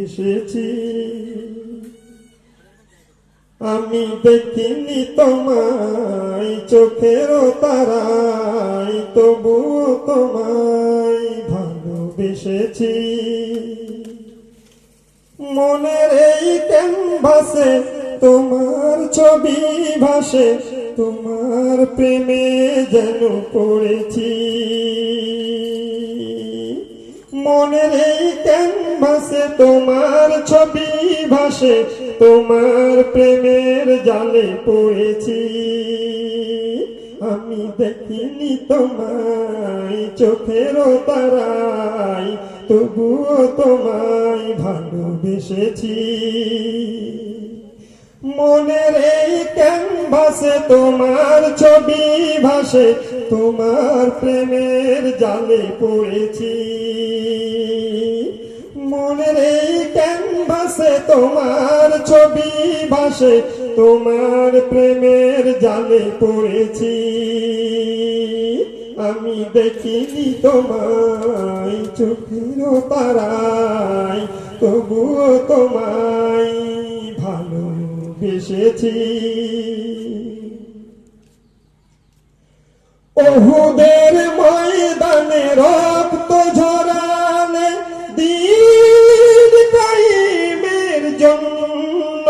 এসেছি। আমি দেখিনি তোমায় চোখের তারায়, তবুও তোমায় ভালোবেসেছি। মনের এই ক্যানভাসে তোমার ছবি ভাসে, তোমার প্রেমে যেন পড়েছি। মনের এই ক্যানভাসে তোমার ছবি ভাসে, তোমার প্রেমের জালে পড়েছি। আমি দেখিনি তোমায় চোখের তারায়, তবুও তোমায় ভালোবেসেছি। মনের এই ক্যানভাসে তোমার ছবি ভাসে, তোমার প্রেমের জালে পড়েছি। মনের এই ক্যানভাসে তোমার ছবি ভাসে, তোমার প্রেমের জালে পড়েছি। আমি দেখিনি তোমায় চোখের তারায়, তবুও তোমায় ভালোবেসেছি। ওহুদের ময়দানে রক্ত ঝরালে দিন কায়েমের জন্য,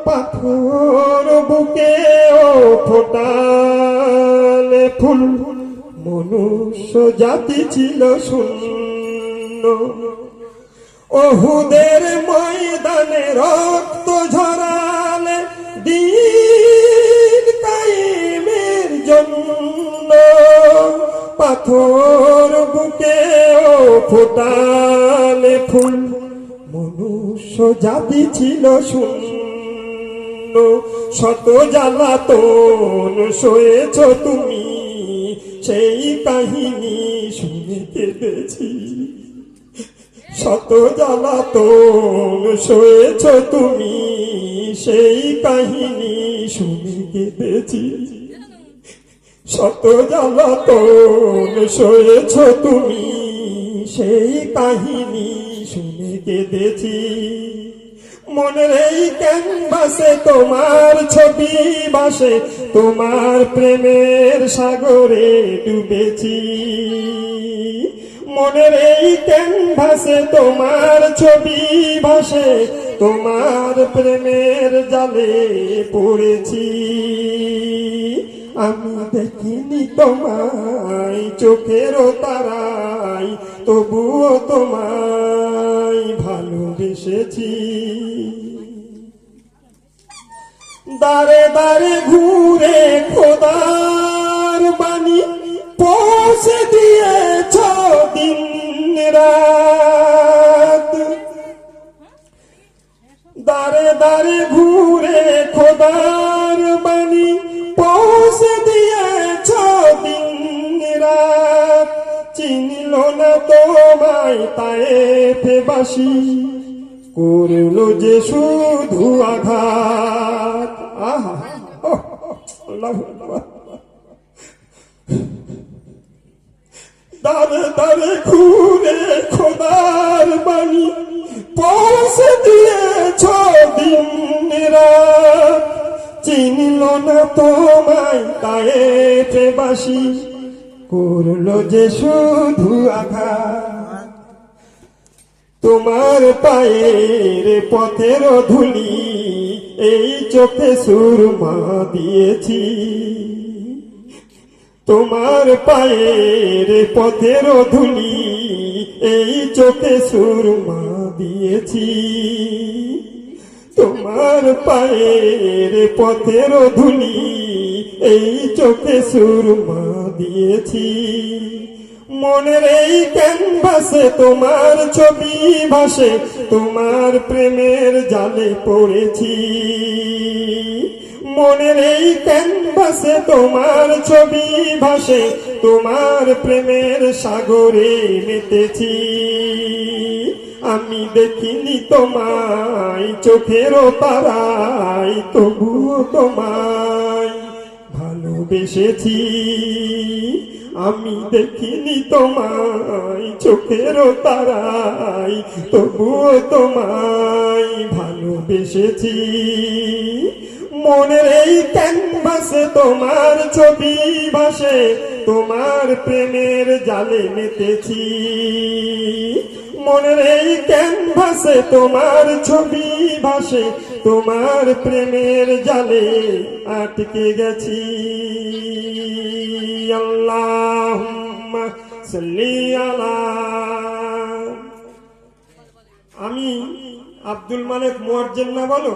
পাথর বুকেও ফোটালে ফুল, মনুষ্য জাতি ছিল শূন্য। ওহুদের ময়দানে রক্ত ঝরালে দিন কায়েমের জন্য, পাথর বুকেও ফোটালে ফুল, মনুষ্য জাতি ছিল শূন্য। শত জ্বালাতন সয়েছ তুমি, সেই কাহিনী শুনে কেঁদেছি। শত জ্বালাতন সয়েছ তুমি, সেই কাহিনী শুনে কেঁদেছি। শত জ্বালাতন সয়েছ তুমি, সেই কাহিনী শুনে কেঁদেছি। মনের এই ক্যানভাসে তোমার ছবি ভাসে, তোমার প্রেমের সাগরে ডুবেছি। মনের এই ক্যানভাসে তোমার ছবি ভাসে, তোমার প্রেমের জালে পড়েছি। আমি দেখিনি তোমায় চোখের তারায়, তবুও তোমায় ভালোবেসেছি। দারে দারে ঘুরে খোদার বাণী পৌঁছে দিয়েছ দিন রাত। দারে দারে ঘুরে খোদার বাণী পৌঁছে দিয়েছ দিন রাত। চিনল না তোমায় তায়েফবাসী, করলো যে শুধু আঘাত। আহা, আল্লাহু আকবার। দারে দারে ঘুরে খোদার বাণী পৌঁছে দিয়েছ দিন রাত। চিনল না তোমায় তায়েফবাসী, করলো যে শুধু আঘাত। তোমার পায়ের পথের ধুলি এই চোখে সুরমা দিয়েছি। তোমার পায়ের পথের ধুলি এই চোখে সুরমা দিয়েছি। তোমার পায়ের পথের ধুলি এই চোখে সুরমা দিয়েছি। মনের এই ক্যানভাসে তোমার ছবি ভাসে, তোমার প্রেমের জালে পড়েছি। মনের এই ক্যানভাসে তোমার ছবি ভাসে, তোমার প্রেমের সাগরে মেতেছি। আমি দেখিনি তোমায় চোখের তারায়, তবুও তোমায় ভালোবেসেছি। আমি দেখিনি তোমায় চোখের তারায়, নাই, তবুও তোমায় ভালোবেসেছি। মনের এই ক্যানভাসে তোমার ছবি ভাসে, তোমার প্রেমের জালে মেতেছি। মনের এই ক্যানভাসে তোমার ছবি ভাসে, তোমার প্রেমের জালে আটকে গেছি। আল্লাহুম্মা সাল্লি আলা। আমি আব্দুল মালিক মুয়াজ্জিন না বলো।